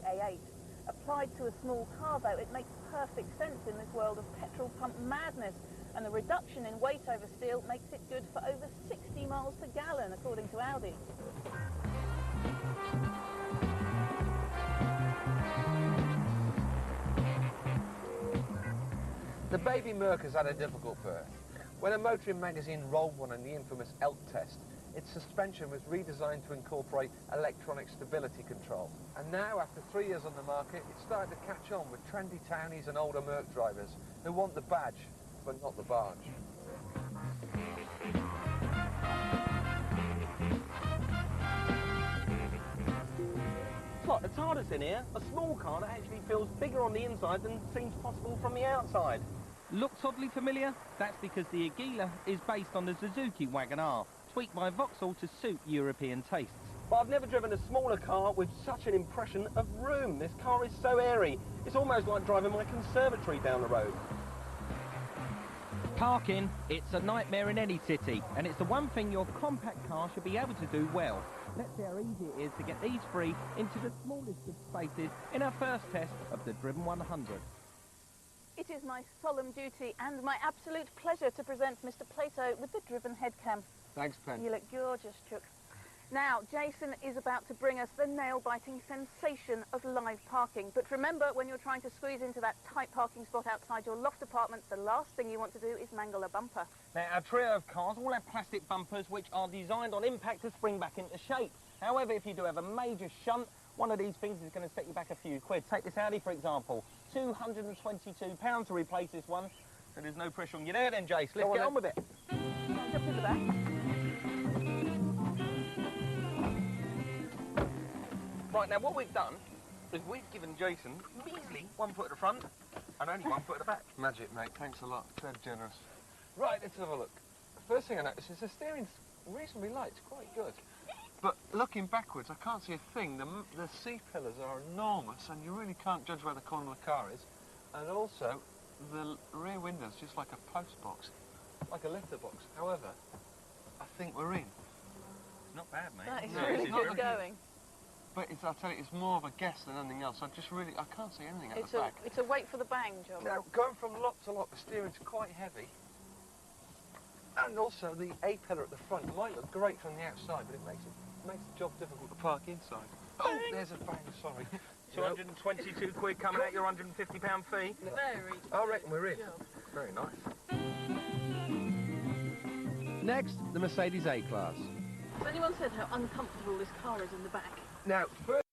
Audi A8. Applied to a small car, though, it makes perfect sense in this world of petrol pump madness, and the reduction in weight over steel makes it good for over 60 miles per gallon, according to Audi. The baby Merc has had a difficult birth. When a motoring magazine rolled one in the infamous Elk test, its suspension was redesigned to incorporate electronic stability control. And now, after 3 years on the market, it's started to catch on with trendy townies and older Merc drivers who want the badge, but not the barge. It's like the TARDIS in here, a small car that actually feels bigger on the inside than seems possible from the outside. Looks oddly familiar? That's because the Agila is based on the Suzuki Wagon R, tweaked by Vauxhall to suit European tastes. But I've never driven a smaller car with such an impression of room. This car is so airy. It's almost like driving my conservatory down the road. Parking, it's a nightmare in any city, and it's the one thing your compact car should be able to do well. Let's see how easy it is to get these three into the smallest of spaces in our first test of the Driven 100. It is my solemn duty and my absolute pleasure to present Mr. Plato with the Driven Headcam. Thanks, Pen. You look gorgeous, Chuck. Now, Jason is about to bring us the nail-biting sensation of live parking. But remember, when you're trying to squeeze into that tight parking spot outside your loft apartment, the last thing you want to do is mangle a bumper. Now, our trio of cars all have plastic bumpers which are designed on impact to spring back into shape. However, if you do have a major shunt, one of these things is going to set you back a few quid. Take this Audi, for example. £222 to replace this one. So there's no pressure on you there then, Jace. Let's get on with it. Jump in the back. Right, now what we've done is we've given Jason measly 1 foot at the front and only 1 foot at the back. Magic, mate. Thanks a lot. Very generous. Right, let's have a look. The first thing I notice is the steering's reasonably light. It's quite good. But looking backwards, I can't see a thing. The C-pillars are enormous, and you really can't judge where the corner of the car is. And also, the rear window's just like a post box, like a letter box. However, I think we're in. Not bad, mate. That is No, really it's not good going. But I'll tell you, it's more of a guess than anything else. I can't see anything at the back. It's a wait for the bang job. Now, going from lot to lot, the steering's quite heavy. And also, the A-pillar at the front might look great from the outside, but it makes the job difficult to park inside. Oh, there's a bang, sorry. 222 quid coming out your £150 fee. I reckon we're in. Very nice. Next, the Mercedes A-Class. Has anyone said how uncomfortable this car is in the back? Now, first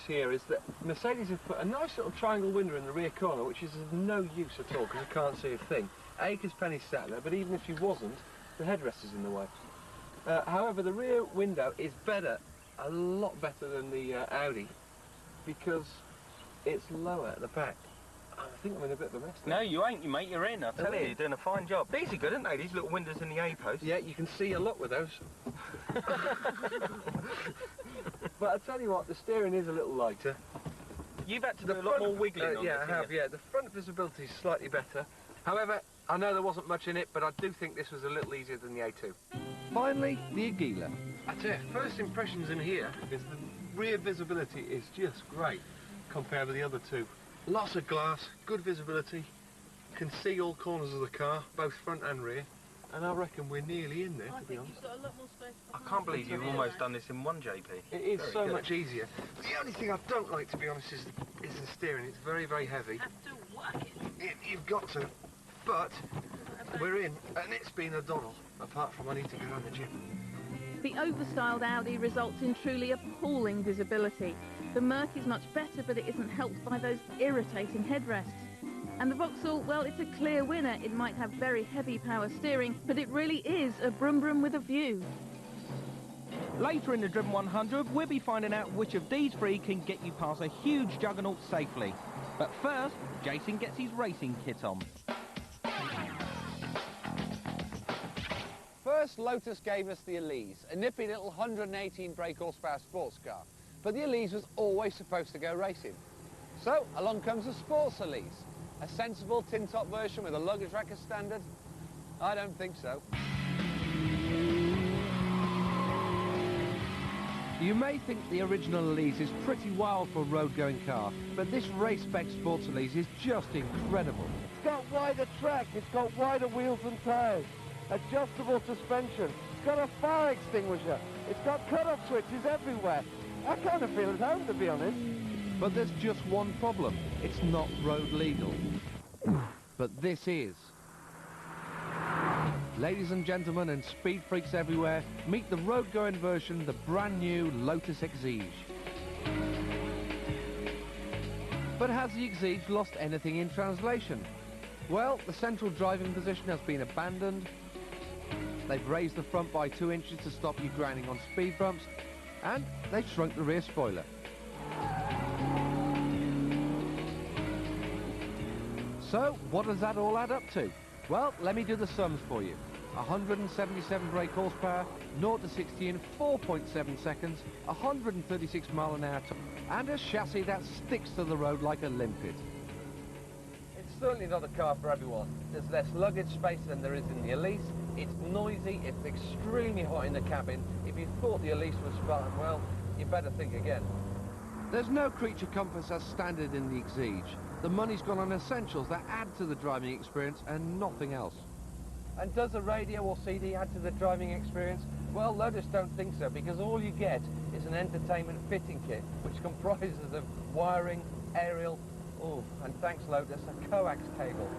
here is that Mercedes have put a nice little triangle window in the rear corner, which is of no use at all, because you can't see a thing. Acres penny sat there, but even if you wasn't, the headrest is in the way. However, the rear window is better, a lot better than the Audi, because it's lower at the back. I think I'm in a bit of a mess now. No, you ain't, you mate. You're in. I tell you, you're doing a fine job. These are good, aren't they? These little windows in the A-post. Yeah, you can see a lot with those. But I tell you what, the steering is a little lighter. You've had to do a lot more wiggling on yeah, this, I have, yeah. The front visibility is slightly better. However, I know there wasn't much in it, but I do think this was a little easier than the A2. Finally, the Agila. I tell you, first impressions in here is the rear visibility is just great compared with the other two. Lots of glass, good visibility, can see all corners of the car, both front and rear, and I reckon we're nearly in there, to be honest. You've got a lot more space. I can't believe you've almost done this in one, JP. It is Very so good. much easier. The only thing I don't like, to be honest, is the steering. It's very, very heavy. You have to work it. You've got to, but we're in, and it's been a doddle, apart from I need to go down the gym. The overstyled Audi results in truly appalling visibility. The Merc is much better, but it isn't helped by those irritating headrests. And the Vauxhall, well, it's a clear winner. It might have very heavy power steering, but it really is a brum brum with a view. Later in the Driven 100, we'll be finding out which of these three can get you past a huge juggernaut safely. But first, Jason gets his racing kit on. First, Lotus gave us the Elise, a nippy little 118 brake horsepower sports car. But the Elise was always supposed to go racing. So, along comes the Sports Elise. A sensible tin-top version with a luggage rack as standard? I don't think so. You may think the original Elise is pretty wild for a road-going car, but this race-spec Sports Elise is just incredible. It's got wider track, it's got wider wheels and tyres, adjustable suspension, it's got a fire extinguisher, it's got cut-off switches everywhere. I kind of feel at home, to be honest. But there's just one problem. It's not road legal. But this is. Ladies and gentlemen and speed freaks everywhere, meet the road-going version, the brand new Lotus Exige. But has the Exige lost anything in translation? Well, the central driving position has been abandoned. They've raised the front by 2 inches to stop you grinding on speed bumps, and they've shrunk the rear spoiler. So, what does that all add up to? Well, let me do the sums for you. 177 brake horsepower, 0 to 60 in 4.7 seconds, 136 mile an hour, and a chassis that sticks to the road like a limpet. It's certainly not a car for everyone. There's less luggage space than there is in the Elise. It's noisy, it's extremely hot in the cabin. If you thought the Elise was fun, well, you better think again. There's no creature comforts as standard in the Exige. The money's gone on essentials that add to the driving experience and nothing else. And does a radio or CD add to the driving experience? Well, Lotus don't think so, because all you get is an entertainment fitting kit, which comprises of wiring, aerial, and thanks Lotus, a coax cable.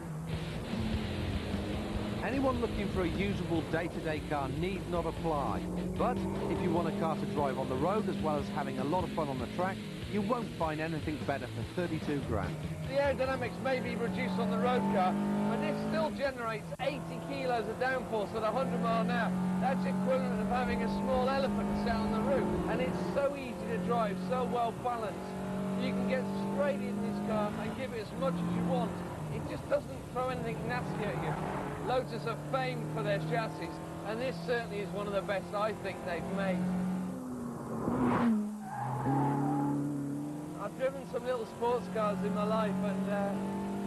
Anyone looking for a usable day-to-day car need not apply. But if you want a car to drive on the road as well as having a lot of fun on the track, you won't find anything better for 32 grand. The aerodynamics may be reduced on the road car, but this still generates 80 kilos of downforce at 100 miles an hour. That's equivalent of having a small elephant sat on the roof. And it's so easy to drive, so well balanced. You can get straight in this car and give it as much as you want. It just doesn't throw anything nasty at you. Lotus are famed for their chassis, and this certainly is one of the best I think they've made. I've driven some little sports cars in my life, and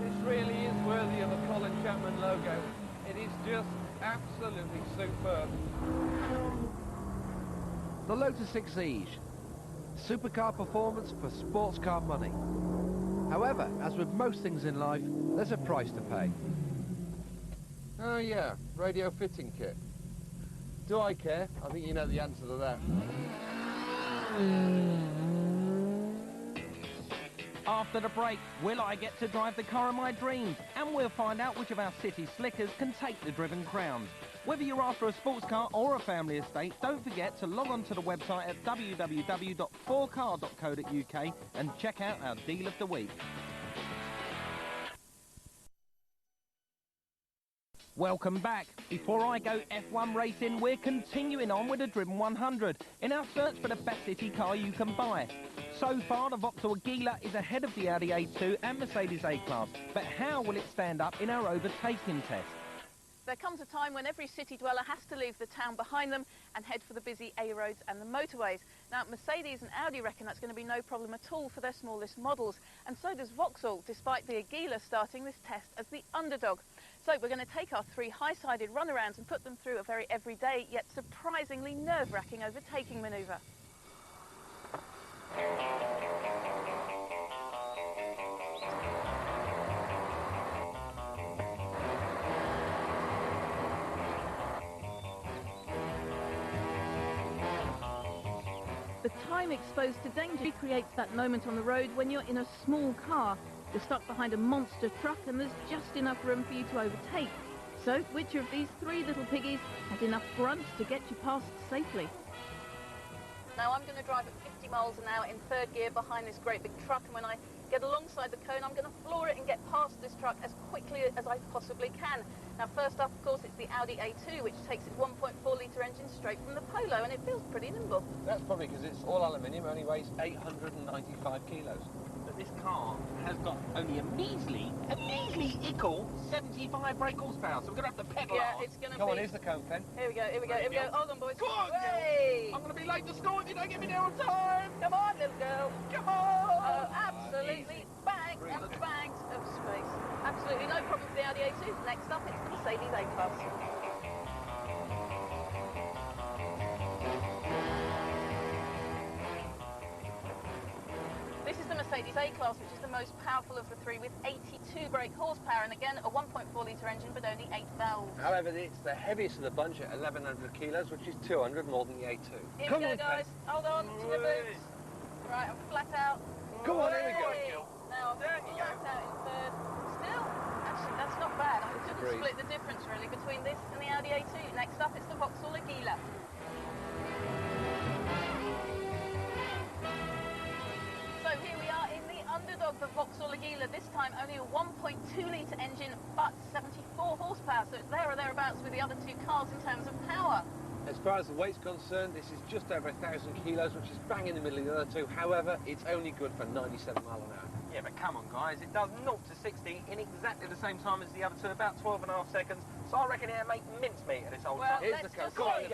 this really is worthy of a Colin Chapman logo. It is just absolutely superb. The Lotus Exige. Supercar performance for sports car money. However, as with most things in life, there's a price to pay. Oh yeah, radio fitting kit. Do I care? I think you know the answer to that. After the break, will I get to drive the car of my dreams? And we'll find out which of our city slickers can take the driven crown. Whether you're after a sports car or a family estate, don't forget to log on to the website at www.4car.co.uk and check out our deal of the week. Welcome back. Before I go F1 racing, we're continuing on with the Driven 100 in our search for the best city car you can buy. So far, the Vauxhall Agila is ahead of the Audi A2 and Mercedes A-Class, but how will it stand up in our overtaking test? There comes a time when every city dweller has to leave the town behind them and head for the busy A roads and the motorways. Now, Mercedes and Audi reckon that's going to be no problem at all for their smallest models, and so does Vauxhall, despite the Agila starting this test as the underdog. So we're going to take our 3 high-sided runarounds and put them through a very everyday yet surprisingly nerve-wracking overtaking manoeuvre. The time exposed to danger recreates that moment on the road when you're in a small car. You're stuck behind a monster truck and there's just enough room for you to overtake. So, which of these 3 little piggies has enough grunt to get you past safely? Now I'm going to drive at 50 miles an hour in 3rd gear behind this great big truck, and when I get alongside the cone I'm going to floor it and get past this truck as quickly as I possibly can. Now first up, of course, it's the Audi A2, which takes its 1.4 litre engine straight from the Polo, and it feels pretty nimble. That's probably because it's all aluminium, only weighs 895 kilos. But this car has got only a measly equal 75 brake horsepower, so we're going to have to pedal Yeah, hard. it's going to Come be... on, here's the cone pen. Here we go, here we go, here we go. Hold on, boys. Go on, Hey! I'm going to be late to school if you don't get me there on time. Come on, little girl. Come on. Oh, absolutely bags and bags of space. Absolutely no problem for the Audi A2. Next up, it's the Mercedes A-Class. Mercedes A-Class, which is the most powerful of the three, with 82 brake horsepower, and again, a 1.4-litre engine, but only 8 valves. However, it's the heaviest of the bunch at 1,100 kilos, which is 200 more than the A2. Here we go, guys. Hold on to your boots. Right, I'm flat out. Come on, here we go. Now, I'm flat out in third. Still, actually, that's not bad. I couldn't split the difference, really, between this and the Audi A2. Next up, it's the Vauxhall Aguila. So here we are in the underdog, the Vauxhall Aguila. This time, only a 1.2-litre engine, but 74 horsepower. So it's there or thereabouts with the other two cars in terms of power. As far as the weight's concerned, this is just over 1,000 kilos, which is bang in the middle of the other two. However, it's only good for 97 miles an hour. Yeah, but come on, guys. It does 0 to 60 in exactly the same time as the other two, about 12.5 seconds. So I reckon it'll make mincemeat of this old Well, truck. let's just wait.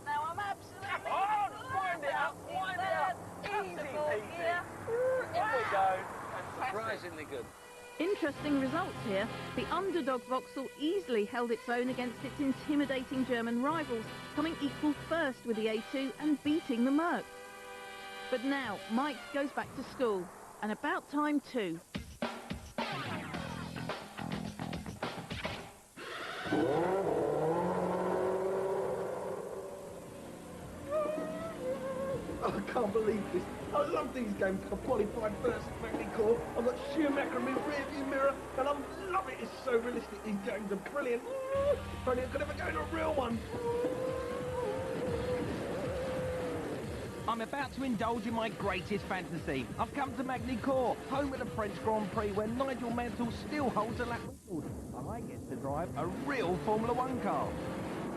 Now I'm absolutely... Come on, wind it up, wind it up. Easy peasy. Yeah. Here we go. Surprisingly good. Interesting results here. The underdog Vauxhall easily held its own against its intimidating German rivals, coming equal first with the A2 and beating the Merc. But now, Mike goes back to school, and about time too. I can't believe this. I love these games. I qualified first at Magny-Cours. I've got Schumacher in my rearview mirror, and I love it. It's so realistic. These games are brilliant. If only I could ever go to a real one. I'm about to indulge in my greatest fantasy. I've come to Magny-Cours, home of the French Grand Prix, where Nigel Mansell still holds a lap record. And I get to drive a real Formula One car.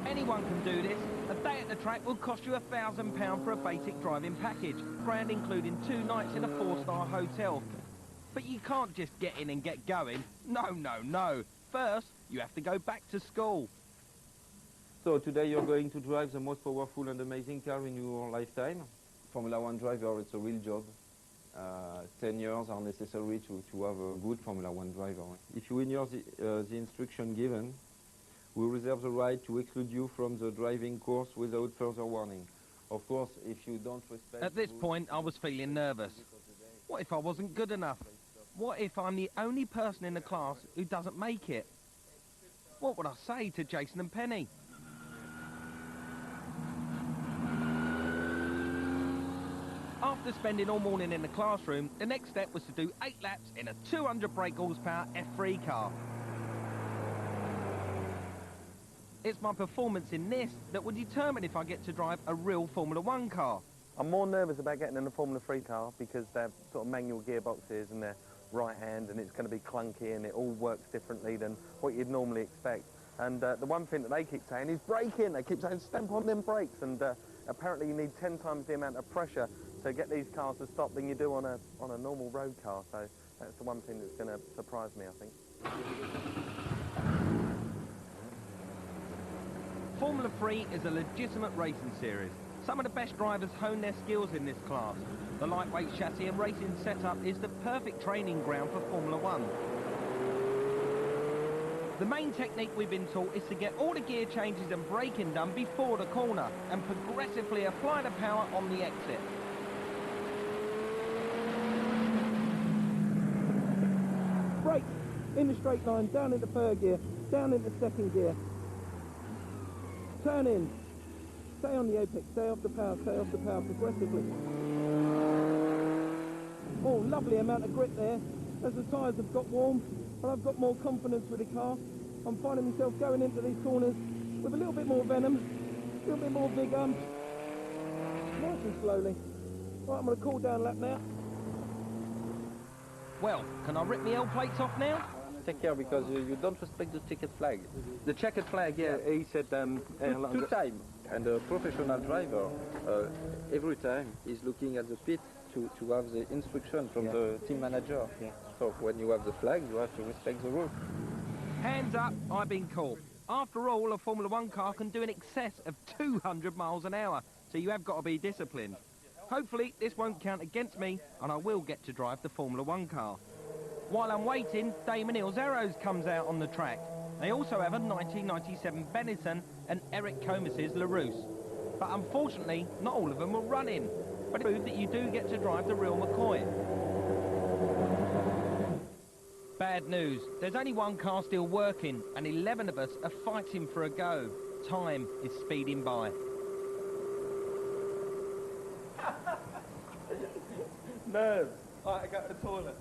Anyone can do this. A day at the track will cost you £1,000 for a basic driving package, grand including 2 nights in a 4-star hotel. But you can't just get in and get going. No, no, no. First, you have to go back to school. So today you're going to drive the most powerful and amazing car in your lifetime. Formula One driver, it's a real job. 10 years are necessary to have a good Formula One driver. If you ignore the instruction given, we reserve the right to exclude you from the driving course without further warning. Of course, if you don't respect... At this point, I was feeling nervous. What if I wasn't good enough? What if I'm the only person in the class who doesn't make it? What would I say to Jason and Penny? After spending all morning in the classroom, the next step was to do 8 laps in a 200 brake horsepower F3 car. It's my performance in this that will determine if I get to drive a real Formula One car. I'm more nervous about getting in a Formula 3 car because they're sort of manual gearboxes and they're right hand and it's going to be clunky and it all works differently than what you'd normally expect. And the one thing that they keep saying is braking. They keep saying stamp on them brakes, and apparently you need 10 times the amount of pressure to get these cars to stop than you do on a normal road car. So that's the one thing that's going to surprise me, I think. Formula 3 is a legitimate racing series. Some of the best drivers hone their skills in this class. The lightweight chassis and racing setup is the perfect training ground for Formula 1. The main technique we've been taught is to get all the gear changes and braking done before the corner and progressively apply the power on the exit. Brake in the straight line, down into third gear, down into second gear. Turn in. Stay on the apex, stay off the power progressively. Oh, lovely amount of grip there. As the tyres have got warm, and I've got more confidence with the car, I'm finding myself going into these corners with a little bit more venom, a little bit more vigour. Nice and slowly. Right, I'm going to cool down a lap now. Well, can I rip the L plates off now? Take care, because you don't respect the checkered flag. The checkered flag, yeah. He said two times. And a professional driver, every time, is looking at the pit to have the instruction from the team manager. Yeah. So when you have the flag, you have to respect the rule. Hands up, I've been caught. After all, a Formula 1 car can do in excess of 200 miles an hour, so you have got to be disciplined. Hopefully, this won't count against me, and I will get to drive the Formula 1 car. While I'm waiting, Damon Hill's Arrows comes out on the track. They also have a 1997 Benetton and Eric Comis's LaRousse. But unfortunately, not all of them are running. But it proves that you do get to drive the real McCoy. Bad news. There's only one car still working, and 11 of us are fighting for a go. Time is speeding by. Nerves. Right, I go to the toilet.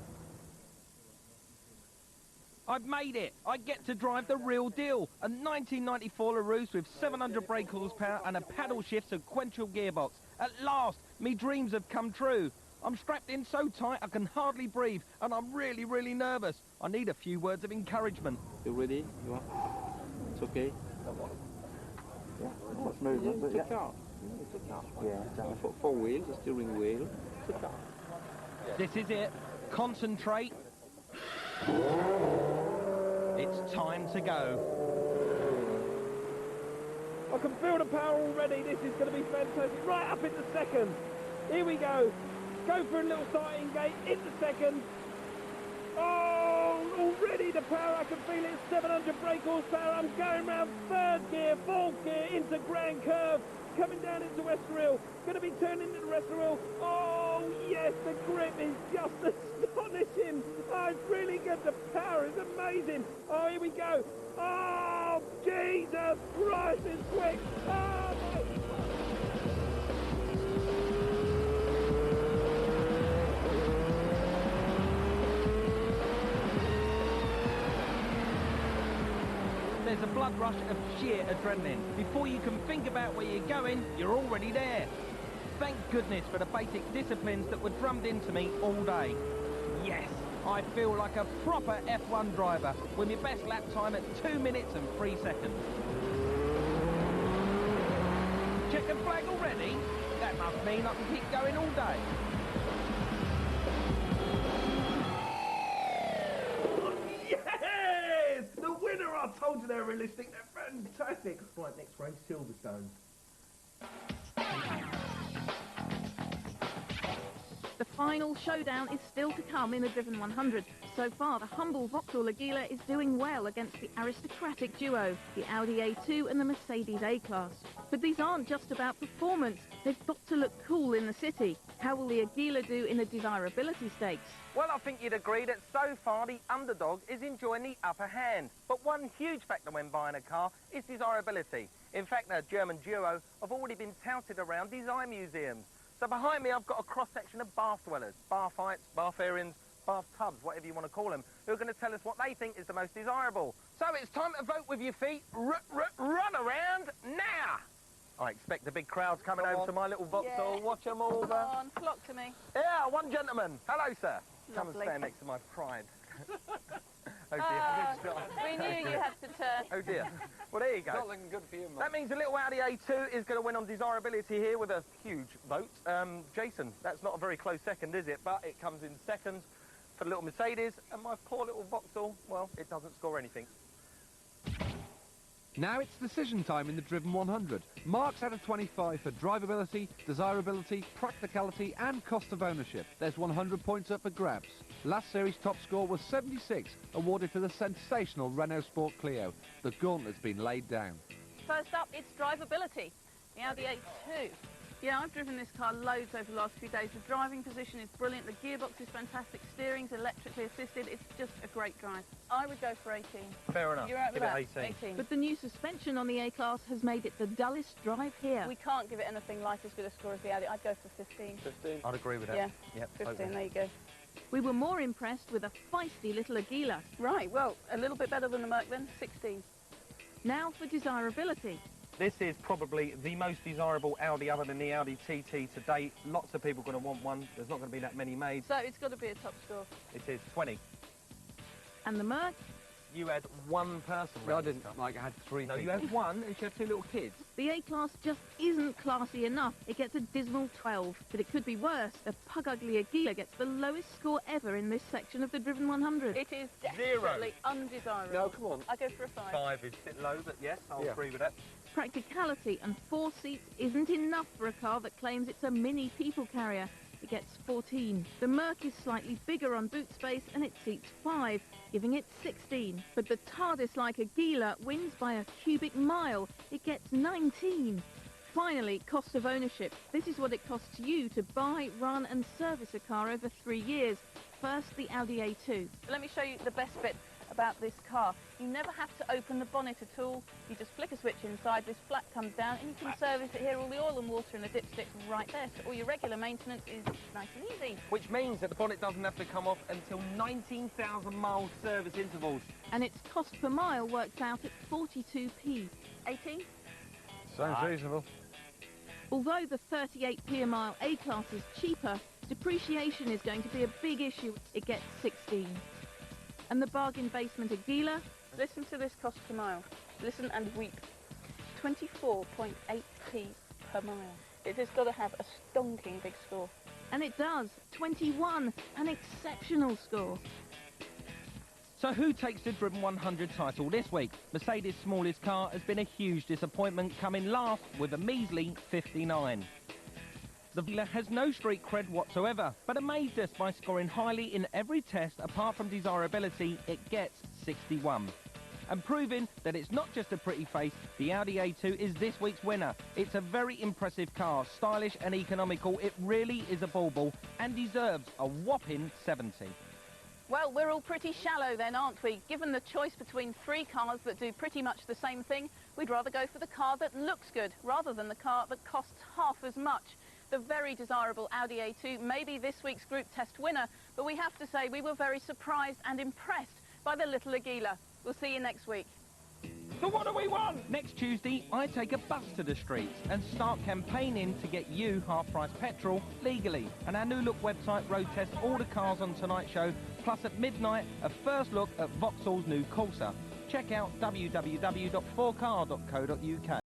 I've made it. I get to drive the real deal. A 1994 Larousse with 700 brake horsepower and a paddle shift sequential gearbox. At last, me dreams have come true. I'm strapped in so tight I can hardly breathe, and I'm really, really nervous. I need a few words of encouragement. You ready? You are? It's okay? Yeah, it's movement, but yeah. It's a car. It's a car. Yeah, exactly. Four wheels, a steering wheel. It's a car. This is it. Concentrate. It's time to go. I can feel the power already. This is going to be fantastic. Right up into second. Here we go. Go for a little starting gate into second. Oh, already the power, I can feel it. 700 brake horsepower. I'm going round third gear, fourth gear into Grand Curve. Coming down into Estoril. Going to be turning into Estoril. Oh, yes, the grip is just astonishing. Oh, it's really good. The power is amazing. Oh, here we go. Oh, Jesus Christ, it's quick. Oh, my... There's a blood rush of sheer adrenaline. Before you can think about where you're going, you're already there. Thank goodness for the basic disciplines that were drummed into me all day. Yes, I feel like a proper F1 driver with my best lap time at 2 minutes and 3 seconds. Checkered flag already? That must mean I can keep going all day. Yes! The winner! I told you they're realistic. They're fantastic. Right, next race, Silverstone. The final showdown is still to come in the Driven 100. So far, the humble Vauxhall Aguila is doing well against the aristocratic duo, the Audi A2 and the Mercedes A-Class. But these aren't just about performance. They've got to look cool in the city. How will the Aguila do in the desirability stakes? Well, I think you'd agree that so far the underdog is enjoying the upper hand. But one huge factor when buying a car is desirability. In fact, the German duo have already been touted around design museums. So behind me I've got a cross-section of bath dwellers, bathites, batharians, bathtubs, whatever you want to call them, who are going to tell us what they think is the most desirable. So it's time to vote with your feet. Run around now! I expect the big crowds coming over to my little Vauxhall. Yeah. Watch them all. Come on, flock to me. Yeah, one gentleman. Hello, sir. Come and Lovely. stand next to my pride. Oh dear. We knew you had to turn. Oh dear. Well, there you go. Not looking good for you, Mark. That means the little Audi A2 is going to win on desirability here with a huge vote. Jason, that's not a very close second, is it? But it comes in second for the little Mercedes, and my poor little Vauxhall, well, it doesn't score anything. Now it's decision time in the Driven 100. Marks out of 25 for drivability, desirability, practicality and cost of ownership. There's 100 points up for grabs. Last series top score was 76, awarded for the sensational Renault Sport Clio. The gauntlet's been laid down. First up, it's drivability. The Audi A2. Yeah, I've driven this car loads over the last few days. The driving position is brilliant, the gearbox is fantastic, steering's electrically assisted, it's just a great drive. I would go for 18. Fair enough. You're right with Give that? it 18. But the new suspension on the A-Class has made it the dullest drive here. We can't give it anything like as good a score as the Audi. I'd go for 15. 15. I'd agree with that. Yeah, Yep, 15, okay. there you go. We were more impressed with a feisty little Aguila. Right, well, a little bit better than the Merc then, 16. Now for desirability. This is probably the most desirable Audi other than the Audi TT to date. Lots of people are going to want one. There's not going to be that many made. So it's got to be a top score. It is 20. And the Merc? You had one person. No, I didn't. Like, I had 3 No, people. you had one and she had 2 little kids. The A-Class just isn't classy enough. It gets a dismal 12. But it could be worse. The pug-ugly Aguila gets the lowest score ever in this section of the Driven 100. It is definitely undesirable. No, come on. I go for a 5. 5 is a bit low, but yes, I'll agree with that. Practicality and 4 seats isn't enough for a car that claims it's a mini people carrier. It gets 14. The Merc is slightly bigger on boot space and it seats 5, giving it 16. But the TARDIS-like Aguila wins by a cubic mile. It gets 19. Finally, cost of ownership. This is what it costs you to buy, run and service a car over 3 years. First, the Audi A2. Let me show you the best bit about this car. You never have to open the bonnet at all. You just flick a switch inside, this flap comes down, and you can service it here. All the oil and water and the dipstick's right there, so all your regular maintenance is nice and easy. Which means that the bonnet doesn't have to come off until 19,000 mile service intervals. And its cost per mile works out at 42p. 18? Sounds reasonable. Although the 38p a mile A-Class is cheaper, depreciation is going to be a big issue. It gets 16. And the bargain basement Aguila, listen to this cost per mile. Listen and weep. 24.8p per mile. It has got to have a stonking big score. And it does. 21, an exceptional score. So who takes the Driven 100 title this week? Mercedes' smallest car has been a huge disappointment, coming last with a measly 59. The dealer has no street cred whatsoever, but amazed us by scoring highly in every test. Apart from desirability, it gets 61. And proving that it's not just a pretty face, the Audi A2 is this week's winner. It's a very impressive car, stylish and economical. It really is a bauble and deserves a whopping 70. Well, we're all pretty shallow then, aren't we? Given the choice between three cars that do pretty much the same thing, we'd rather go for the car that looks good, rather than the car that costs half as much. The very desirable Audi A2 may be this week's group test winner, but we have to say we were very surprised and impressed by the little Aguila. We'll see you next week. So what do we want? Next Tuesday, I take a bus to the streets and start campaigning to get you half-price petrol legally. And our new look website road tests all the cars on tonight's show, plus at midnight, a first look at Vauxhall's new Corsa. Check out www.4car.co.uk.